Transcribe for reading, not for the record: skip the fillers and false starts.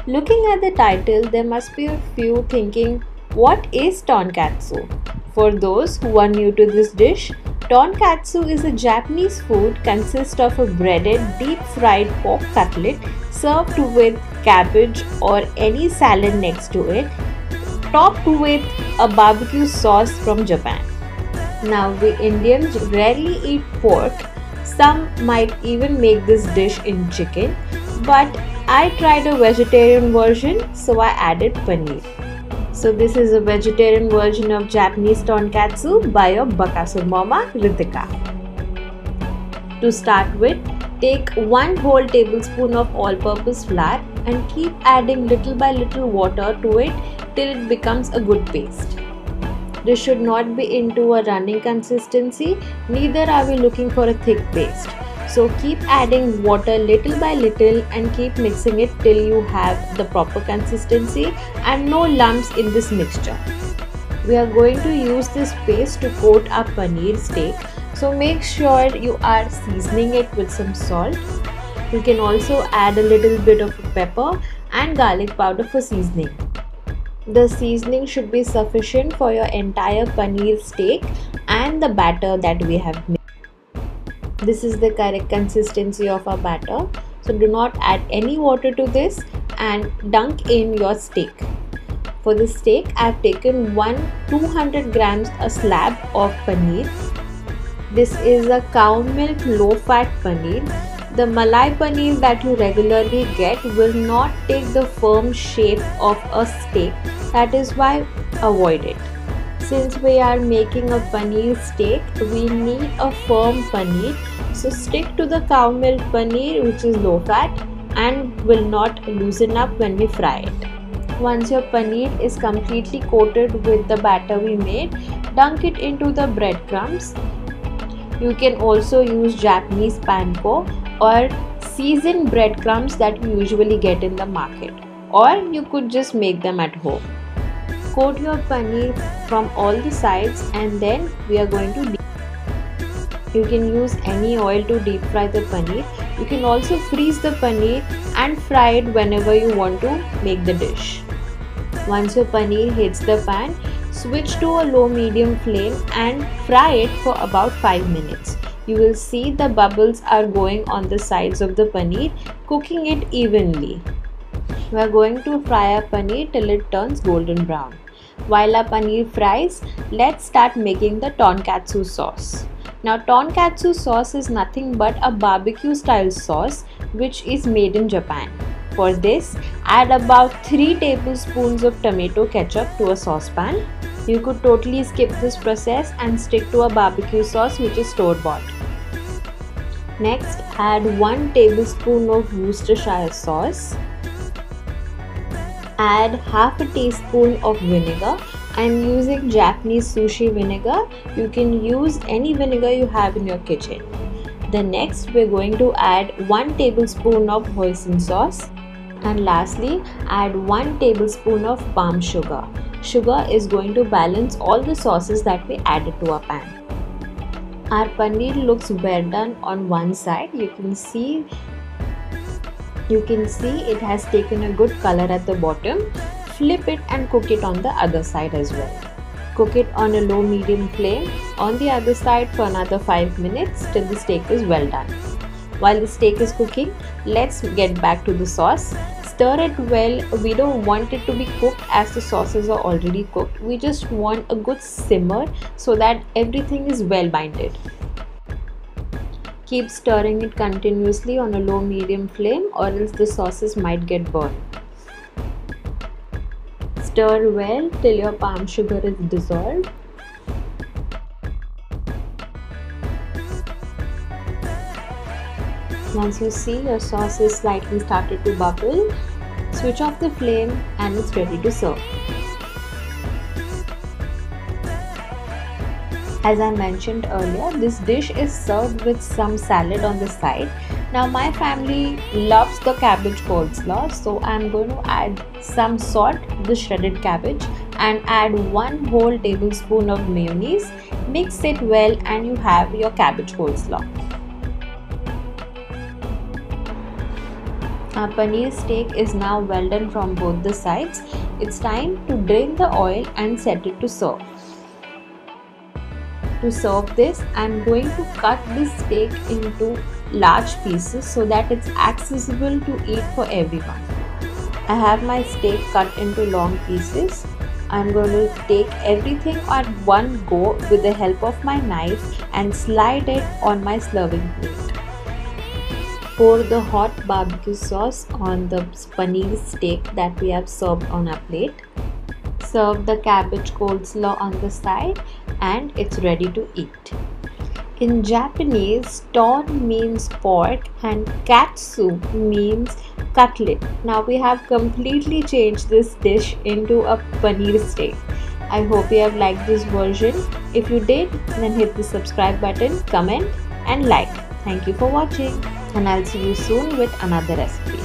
Looking at the title, there must be a few thinking, what is tonkatsu? For those who are new to this dish, tonkatsu is a Japanese food consists of a breaded, deep-fried pork cutlet served with cabbage or any salad next to it, topped with a barbecue sauce from Japan. Now, we Indians rarely eat pork. Some might even make this dish in chicken, but I tried a vegetarian version, so I added paneer. So this is a vegetarian version of Japanese tonkatsu by your Bakasur Mama Ritika. To start with, take 1 whole tablespoon of all-purpose flour and keep adding little by little water to it till it becomes a good paste. This should not be into a running consistency, neither are we looking for a thick paste. So keep adding water little by little and keep mixing it till you have the proper consistency and no lumps in this mixture. We are going to use this paste to coat our paneer steak, so make sure you are seasoning it with some salt. You can also add a little bit of pepper and garlic powder for seasoning. The seasoning should be sufficient for your entire paneer steak and the batter that we have made. This is the correct consistency of our batter. So do not add any water to this and dunk in your steak. For the steak, I have taken 200 grams a slab of paneer. This is a cow milk low fat paneer. The malai paneer that you regularly get will not take the firm shape of a steak. That is why avoid it. Since we are making a paneer steak, we need a firm paneer. So stick to the cow milk paneer, which is low fat and will not loosen up when we fry it. Once your paneer is completely coated with the batter we made, dunk it into the breadcrumbs. You can also use Japanese panko or seasoned breadcrumbs that you usually get in the market, or you could just make them at home. Coat your paneer from all the sides and then we are going to You can use any oil to deep fry the paneer. You can also freeze the paneer and fry it whenever you want to make the dish. Once your paneer hits the pan, switch to a low medium flame and fry it for about 5 minutes. You will see the bubbles are going on the sides of the paneer, cooking it evenly. We are going to fry our paneer till it turns golden brown. While our paneer fries, let's start making the tonkatsu sauce. Now, tonkatsu sauce is nothing but a barbecue style sauce which is made in Japan. For this, add about 3 tablespoons of tomato ketchup to a saucepan. You could totally skip this process and stick to a barbecue sauce which is store-bought. Next, add 1 tablespoon of Worcestershire sauce. Add half a teaspoon of vinegar. I am using Japanese sushi vinegar. You can use any vinegar you have in your kitchen. Then next, we are going to add 1 tablespoon of hoisin sauce. And lastly, add 1 tablespoon of palm sugar. Sugar is going to balance all the sauces that we added to our pan. Our paneer looks well done on one side. You can see it has taken a good color at the bottom. Flip it and cook it on the other side as well. Cook it on a low medium flame on the other side for another 5 minutes till the steak is well done. While the steak is cooking, let's get back to the sauce. Stir it well. We don't want it to be cooked as the sauces are already cooked. We just want a good simmer so that everything is well binded. Keep stirring it continuously on a low medium flame or else the sauces might get burned. Stir well till your palm sugar is dissolved. Once you see your sauce is slightly started to bubble, switch off the flame and it's ready to serve. As I mentioned earlier, this dish is served with some salad on the side. Now my family loves the cabbage coleslaw, so I'm going to add some salt to the shredded cabbage and add 1 whole tablespoon of mayonnaise. Mix it well and you have your cabbage coleslaw. Our paneer steak is now well done from both the sides. It's time to drain the oil and set it to serve. To serve this, I'm going to cut this steak into large pieces so that it's accessible to eat for everyone. I have my steak cut into long pieces. I'm going to take everything at one go with the help of my knife and slide it on my serving plate. Pour the hot barbecue sauce on the paneer steak that we have served on our plate. Serve the cabbage coleslaw on the side and it's ready to eat. In Japanese, ton means pork and katsu means cutlet. Now we have completely changed this dish into a paneer steak. I hope you have liked this version. If you did, then hit the subscribe button, comment and like. Thank you for watching, and I'll see you soon with another recipe.